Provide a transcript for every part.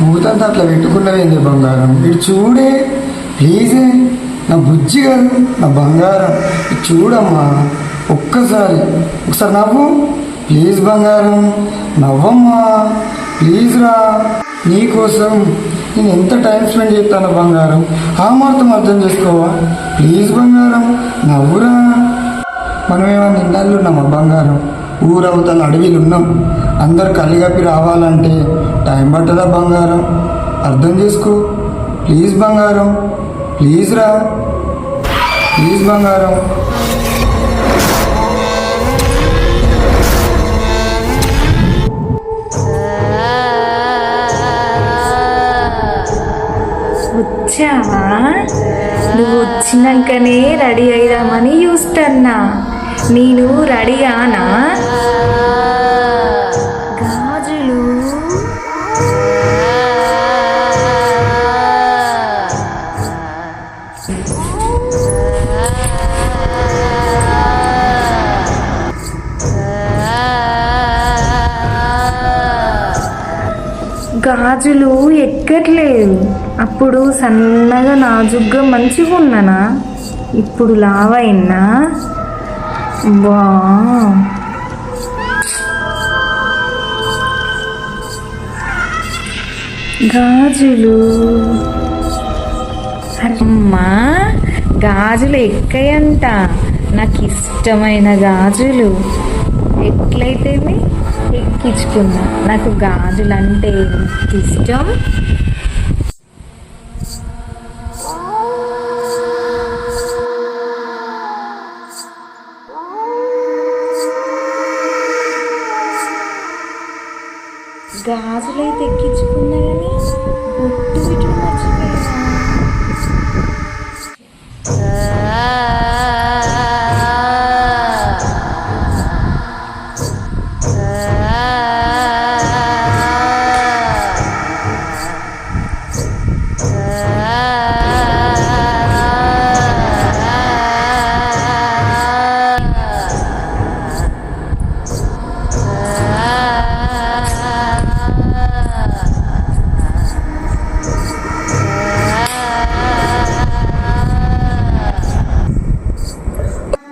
మూతంతా అట్లా పెట్టుకున్నవేంది బంగారం? ఇటు చూడే ప్లీజే, నా బుజ్జి కాదు నా బంగారం, ఇటు చూడమ్మా ఒకసారి నవ్వు ప్లీజ్ బంగారం, నవ్వమ్మా ప్లీజ్ రా. నీకోసం నేను ఎంత టైం స్పెండ్ చేస్తాను బంగారం, ఆ మాత్రం అర్థం చేసుకోవా ప్లీజ్ బంగారం, నవ్వురా. మనమేమన్నా ఇన్నాళ్ళు ఉన్నామా బంగారం? ఊరవతల అడవిలు ఉన్నాం, అందరు కలిగప్పి రావాలంటే టైం పట్టదా బంగారం, అర్థం చేసుకో ప్లీజ్ బంగారం, ప్లీజ్ రా ప్లీజ్ బంగారం. వచ్చావా? నువ్వు వచ్చినాకనే రెడీ అయిదామని చూస్తున్నా. నేను రెడీగానా? గాజులు గాజులు ఎక్కట్లేదు. అప్పుడు సన్నగా నాజుగ్గా మంచిగా ఉన్నానా, ఇప్పుడు లావైనా. బా గాజులు, అమ్మా గాజులు ఎక్కయంట, నాకు ఇష్టమైన గాజులు. ఎట్లయితే ఎక్కించుకున్నా, నాకు గాజులు అంటే ఎంత ఇష్టం. గాజులైతే ఎక్కించుకున్నా కానీ బొట్టు పెట్టడం మర్చిపోయినా.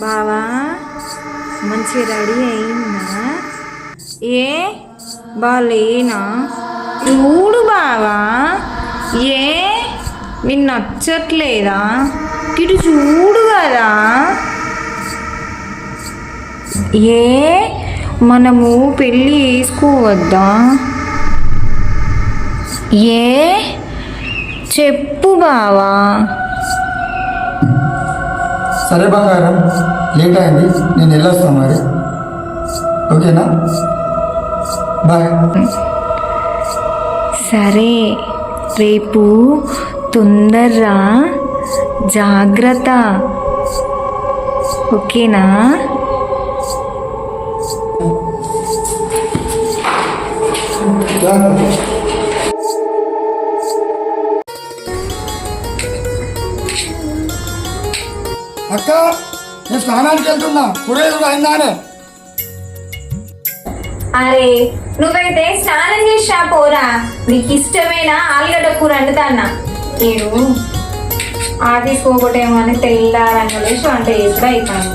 బావా మంచిగా రెడీ అయిందా? ఏ బాలేనా? చూడు బావా, ఏ మీకు నచ్చట్లేదా? ఇటు చూడు కదా. ఏ మనము పెళ్ళి వేసుకోవద్దా? ఏ చెప్పు బావా. సరే బంగారం, లేట్ అయింది, నేను వెళ్ళొస్తాను మరి, ఓకేనా? బాయ్. సరే, రేపు తొందరగా జాగ్రత్త, ఓకేనా? అక్క, నేను స్నానానికి వెళ్తున్నా, కూరేది అయిందానే. అరే నువ్వైతే స్నానం చేసా పోరా, నీకు ఇష్టమైన ఆలుగడ్డ కూర వండుతాన్నా. నేను ఆఫీస్ పోగొట్టేమో అని తెల్లారంగా లేచి వంట చేసుడు అయిపోయాను.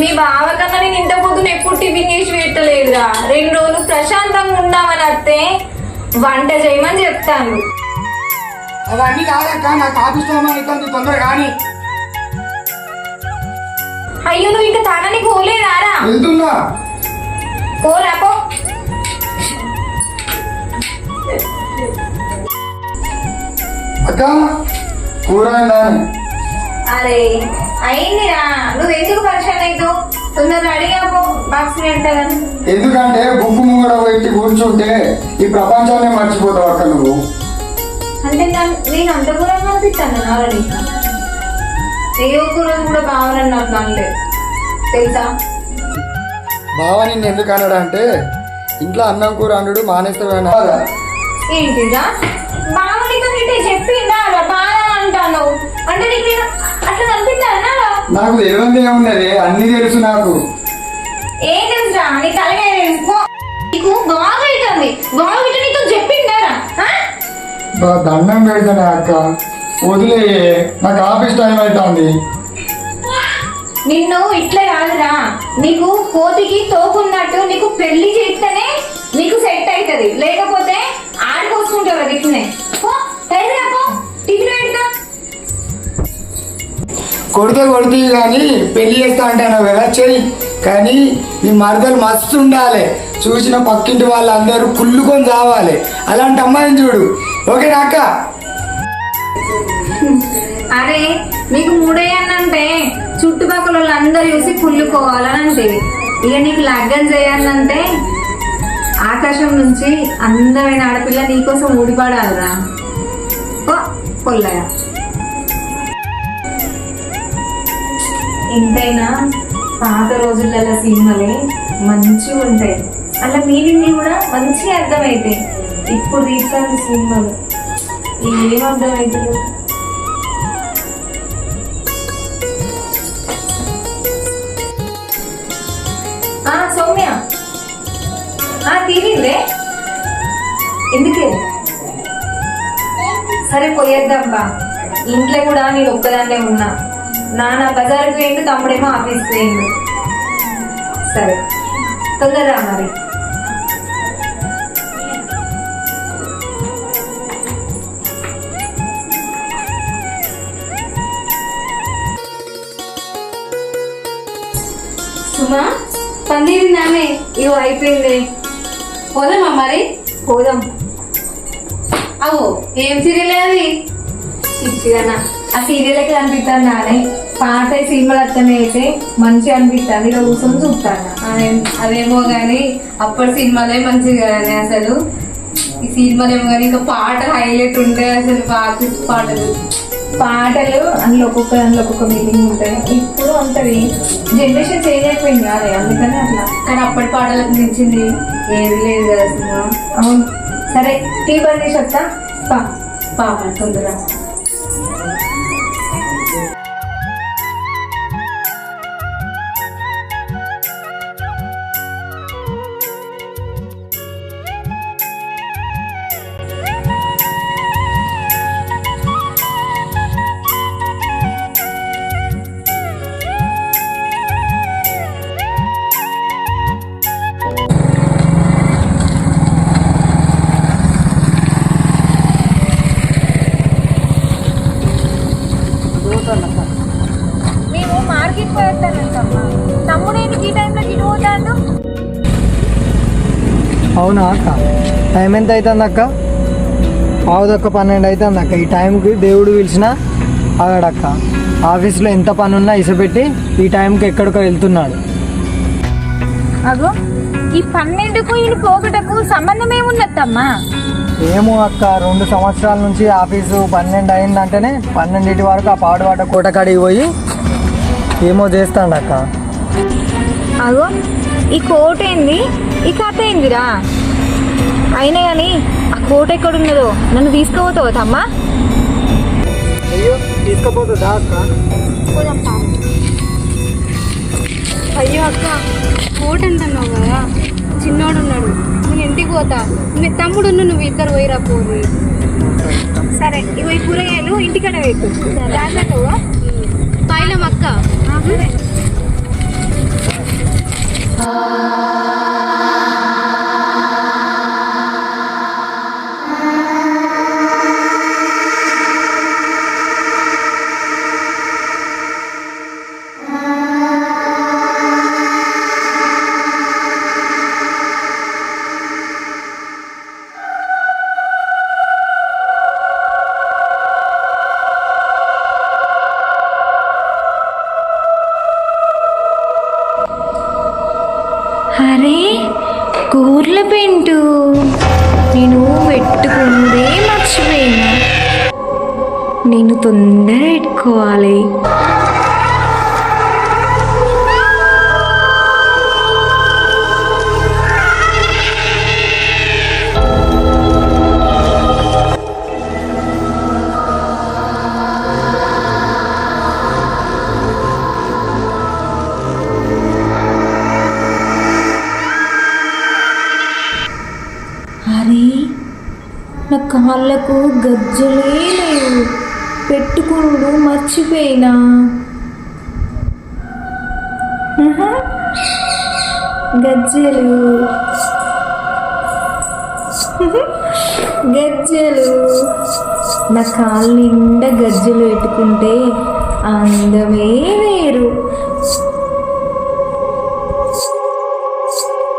మీ బావ కన్నా నేను ఇంత పొద్దున ఎప్పుడు టిఫిన్ చేసి పెట్టలేదురా. 2 రోజులు ప్రశాంతంగా ఉందామని వస్తే వంట చేయమని చెప్తాను. అవన్నీ కాదక్క, నాకు ఆఫీస్ టైం అవుతుంది, తొందరగా కానీ. అయ్యో నువ్వు ఇంకా తానానికి పోలేదారా? వెళ్తున్నా. పోరా పో. అక్క కూర అరే అయిందిరా, నువ్వు ఎందుకు పరిచయం అవుతావు? తొందరగా అడిగాపో, బాక్స్ పెడతాను. ఎందుకంటే బుక్కు ముంగడ పెట్టి కూర్చుంటే ఈ ప్రపంచాన్ని మర్చిపోతావు అక్క నువ్వు. అంటే నేను అంత కూరని పంపిస్తాను ఆల్రెడీ. ఏ ఒక్క రోజు కూడా కావాలని నాకు అనలేదు తెలుసా. బావ నిన్ను ఎందుకు అన్నాడు అంటే, ఇంట్లో అన్నం కూర అండు మానేస్తావేనా? ఏంటిదా బావునితో చెప్పిందా బాగా అంటాను అంటే నీకు అట్లా కనిపిస్తానా? నాకు తెలియదు ఏమున్నది, అన్ని తెలుసు నాకు. ఏం తెలుసా నీ తలగా తెలుసుకో. నీకు బాగా అవుతుంది. బాగా ఇట్లా నీతో చెప్పిండారా? దండం పెడతానే అక్క, వదిలే, నాకు ఆఫీస్ టైం అవుతుంది. నిన్ను ఇట్లా కాదురా, నీకు కోతికి తోకున్నట్టు నీకు పెళ్లి చేస్తేనే నీకు సెట్ అవుతుంది, లేకపోతే ఆడిపోసుకుంటావు ఇట్లనే. టిఫిన్ పెడతా. కొడితే కానీ పెళ్లి చేస్తా అంటాను కదా, చెయ్యి. కానీ నీ మరదలు మస్తు ఉండాలి, చూసిన పక్కింటి వాళ్ళందరూ కుళ్ళుకొని చావాలి. అలాంటి అమ్మాయిని చూడు, ఓకేనా అక్క? అరే నీకు మూడేయన్నంటే చుట్టుపక్కల వాళ్ళందరూ చూసి కుళ్ళుకోవాలని అంటే, ఇక నీకు లగ్గం చేయాలంటే ఆకాశం నుంచి అందమైన ఆడపిల్ల నీకోసం ఊడిపడాలిరా. ఓ పొల్లయ ఎంతైనా పాత రోజులలో సినిమాలే మంచిగా ఉంటాయి, అలా మీనింగ్లు కూడా మంచిగా అర్థమవుతాయి. ఇప్పుడు తీసిన సినిమాలు ఏం అర్థమవుతుంది? సౌమ్య తీరిందే ఎందుకే? సరే పోయేద్దాంబా, ఇంట్లో కూడా నేను ఒక్కదాన్నే ఉన్నా. నాన్న బజార్కి పోయిండు, తమ్ముడేమో ఆఫీస్కి పోయిండు. సరే తొందరరా మరి. సుమా పందిరిందామే, ఇగో అయిపోయింది. పోదామా మరి? పోదాం. అవు ఏం సీరియల్ అది? పిచ్చిగానా ఆ సీరియల్కి అనిపిస్తాను నానే, పాత సినిమాలు అర్థమే అయితే మంచిగా అనిపిస్తుంది. ఇలా కూర్చొని చూస్తాను. అదేమో గాని అప్పటి సినిమాలే మంచిది కదండి. అసలు ఈ సినిమాలు ఏమో కానీ ఇంకా పాటలు హైలైట్ ఉంటాయి. అసలు పాటలు అందులో ఒక్కొక్క మీనింగ్ ఉంటాయి. ఇప్పుడు అంతది జనరేషన్ చేంజ్ అయిపోయింది కాదే, అందుకని అట్లా. కానీ అప్పటి పాటలకు మించింది ఏది లేదు కదా సినిమా. అవును. సరే టీ బంద్ చేసి వస్తా. పాప తొందరగా. మేము మార్కెట్ పోయేస్తానంటమ్మా. తమ్ముడేంటి ఈ టైంలో గిడి పోతాడు? అవునా అక్క, టైం ఎంత అవుతుంది అక్క? 11:12 అవుతుంది అక్క. ఈ టైంకి దేవుడు పిలిచినా ఆగాడక్క. ఆఫీస్లో ఎంత పని ఉన్నా ఇసపెట్టి ఈ టైంకి ఎక్కడికో వెళ్తున్నాడు. అగో ఈ 12కు ఈ పోగటకు సంబంధం ఏమున్నట్టమ్మా? ఏమో అక్క, 2 సంవత్సరాల నుంచి ఆఫీసు 12 అయిందంటేనే 12 వరకు ఆ పాడువాట కోటకాడికి పోయి ఏమో చేస్తాడు అక్క. అగో ఈ కోట ఏంది, ఈ కథ ఏందిరా? అయినా కానీ ఆ కోట ఎక్కడున్నదో నన్ను తీసుకుపోతావు తమ్మా? అయ్యో తీసుకుపోతుందా అక్క? అయ్యో అక్క, కోట అంటున్నావు కదా, చిన్నోడు ఉన్నాడు, నేను ఇంటికి పోతా. మీ తమ్ముడు నువ్వు ఇద్దరు పోయిరా పోరు. సరే ఇవి కూరగాయలు ఇంటికాడ పెట్టు. పైలం అక్క. అరే కూర్ల పెంటు, నేను పెట్టుకుందే మర్చిపోయినా. నేను తొందర పెట్టుకోవాలి. నా కాళ్ళకు గజ్జలే లేవు, పెట్టుకునుడు మర్చిపోయినా. ఆహా, గజ్జలు గజ్జలు నా కాళ్ళ నిండా గజ్జలు పెట్టుకుంటే అందమే వేరు.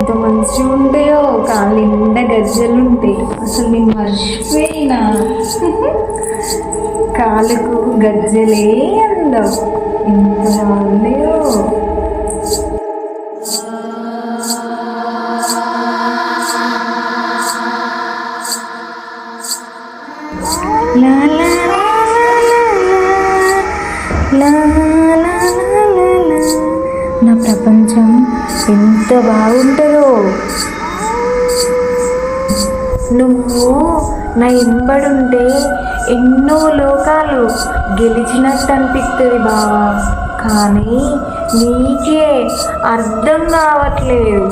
ఎంత మంచిగా ఉంటాయో, కాళ్ళ నిండా గజ్జలు ఉంటాయి. అసలు నేను మర్చిపోయినా. కాళ్ళకు గజ్జలే అందం, ఎంత బాగున్నాయో. లా లా లా లా లా లా లా. నా ప్రపంచం ఎంత బాగుంటుందో. నువ్వు నా ఇంబడుంటే ఎన్నో లోకాలు గెలిచినట్టు అనిపిస్తుంది బావా, కానీ నీకే అర్థం కావట్లేదు.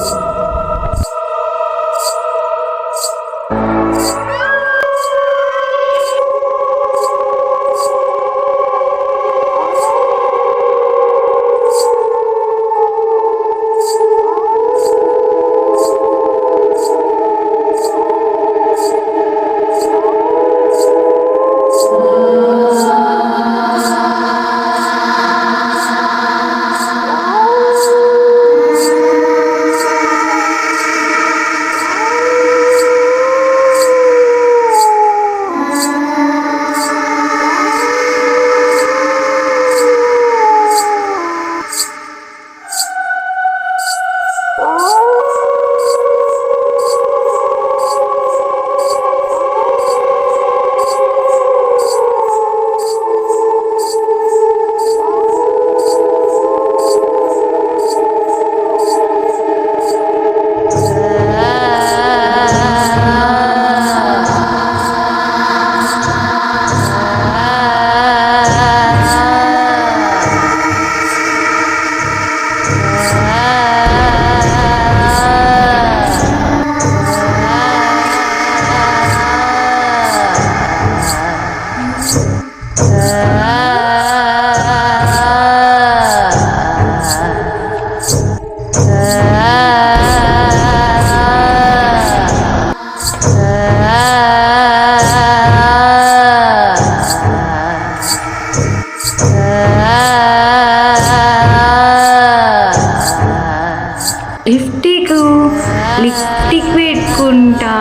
లిప్టిక్ పెట్టుకుంటా.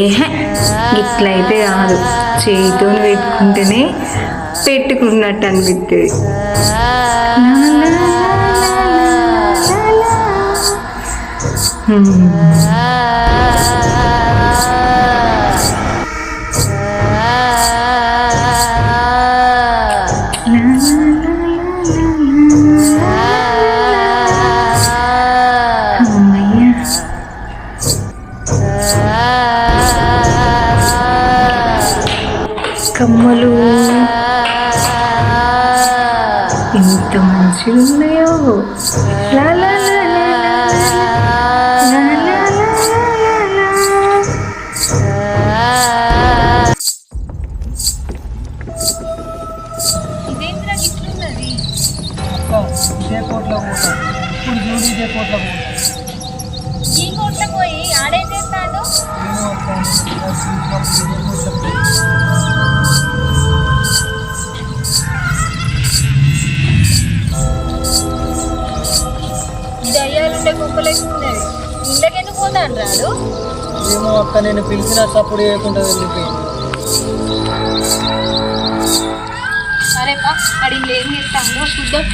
ఏహే, ఇట్లయితే కాదు, చేతితో పెట్టుకుంటేనే పెట్టుకున్నట్టు అనిపిస్తుంది. కమ్మలు ఎంత మంచిగా ఉన్నాయో. లా లా లా లా లా లా లా లా. ఇదేంద్రా ఇట్లున్నది? ఇదే కోట్లో పోతాం ఇప్పుడు, చూడు ఇదే కోట్లో పోతాం. ఈ కోట్లకు పోయి ఆడేం చేస్తాడు? ఇది అయ్యాలుండే కుప్పలేసుకున్నది, ఇంట్లోకెందుకు పోతాను రాడు? ఏమో అక్క, నేను పిలిచిన సప్పుడు చేయకుండా వెళ్ళిపోయింది. సరే పా, అడిగి ఏం చేస్తాను చూద్దాం.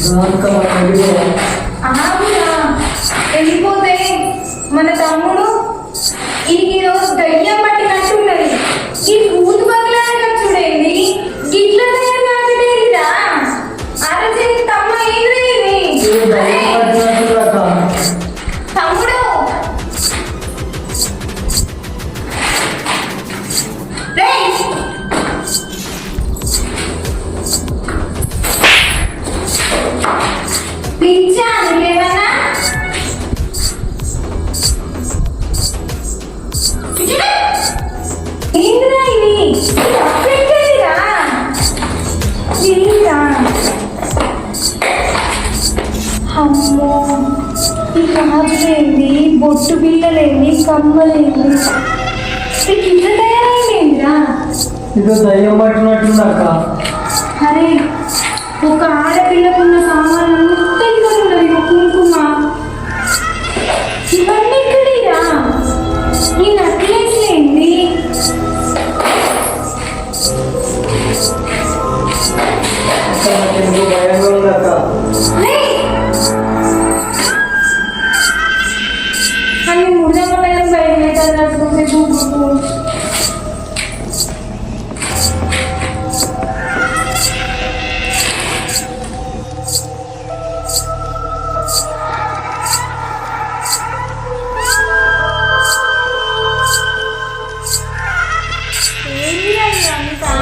అక్క మనం వెళ్ళిపోదాం. ఆగురా, వెళ్ళిపోతే మన తమ్ముడు ఈ రోజు దయ్యం పట్టినట్టున్నది. ఈ పూత బగలాగా చూడండి, గిట్ల దయ్యం నాకలేదురా. అరచి తమ్మ ఏంది ఇది? ఏ దయ్యం పట్టినట్టు అక్క. తమ్ముడు రేయ్! పిచ్చా నువ్వేమన్నా? ఏందిరా ఇది? అప్పెక్కడిరా? ఏందిరా? అమ్మో, ఈ గాజులేంది, బొట్టు బిళ్ళలేంది, కమ్మలేంది, నీకు ఇంత తయారైందేంద్రా? ఇదో దయ్యం పట్టినట్టుంది అక్క. అరే, ఒక ఆడపిల్లకున్న సామాన్లు మొత్తం ఇక్కడ ఉన్నది. ఒక కుంకుమ, ఇవన్నీ ఇక్కడిరా. ఈ నక్లెస్ ఏంది? అక్క నాకు ఎందుకు భయంగా ఉంది అక్క. అని ముడదమ్మలైన భయం అవుతుంది నడుచుకుంటే చూపు. ఏందిరా ఇదంతా?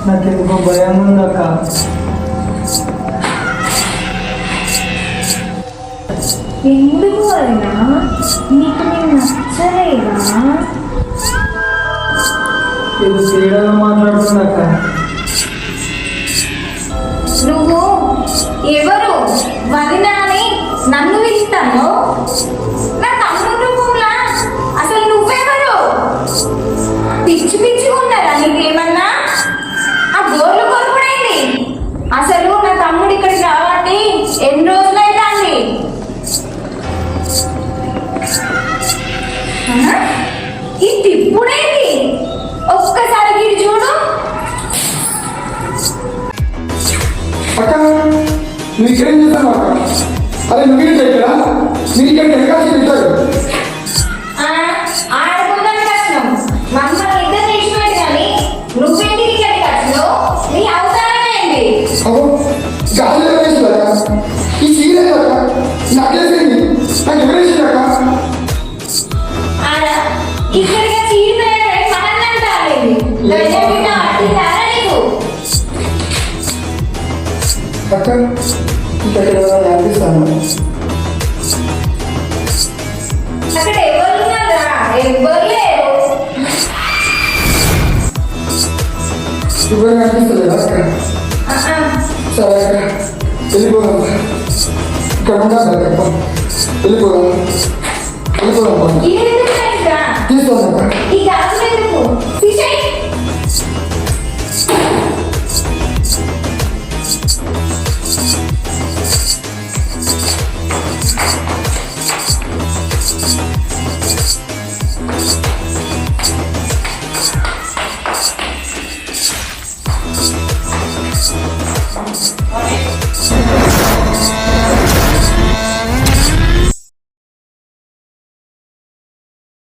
నాకు ఎందుకు భయం ఉంది అక్క. ఎందుకు అయినా నీకు నేను నచ్చలేదా? ఇది తేడాగా మాట్లాడుతుంది అక్క. నువ్వు ఎవరు వదినా అని నన్ను పిలుస్తాను? నా తమ్ముడు రూపంలా అసలు నువ్వెవరు? పిచ్చి పిచ్చి ఉన్నారా నీకేమన్నా? ఆ గోర్లు కొనుక్కుడైంది. అసలు నా తమ్ముడు ఇక్కడికి రావట్టి ఎన్ని రోజులైందండి? ఈ తిప్పుడేంటి? ఒక్కసారి గిడి చూడు. అక్క నువ్వు ఇక్కడేం చేస్తావు అక్క? అరే నువ్వు ఇక్కడ మీరు ఇక్కడ వెనకాల తింటారు. ఆడుకుందానికి వచ్చినాం, మమ్మల్ని ఇద్దరు తీసిపోయాడు కానీ నువ్వేంటికి ఇక్కడికి వచ్చినావు? నీ అవతారం ఏంటి? అవు గాలి వేసుకోరా ఈ చీర అక్క నక్లేసింది నాకు ఎవరేసింది అక్క? ఆడ ఇక్కడికి చీరిపోయాడు మనల్ని అంటారేంటి? గజబిడ్డ అట్టిందారా నీకు? అక్క ఇక్కడ అనిపిస్తాను. అక్కడ ఎవరు ఉన్నారా? ఎవ్వరు లేరు. ఇప్పుడు అనిపిస్తుంది అక్క. ఆహా. సరే అక్క వెళ్ళిపోదాం. ఇక్కడ ఉండాలి అక్క. వెళ్ళిపోదాం వెళ్ళిపోదాం ఇది ఎందుకు ఇంకా? తీసుకోండి అక్క. ఈ గాజులు ఎందుకు? తీసేయ్.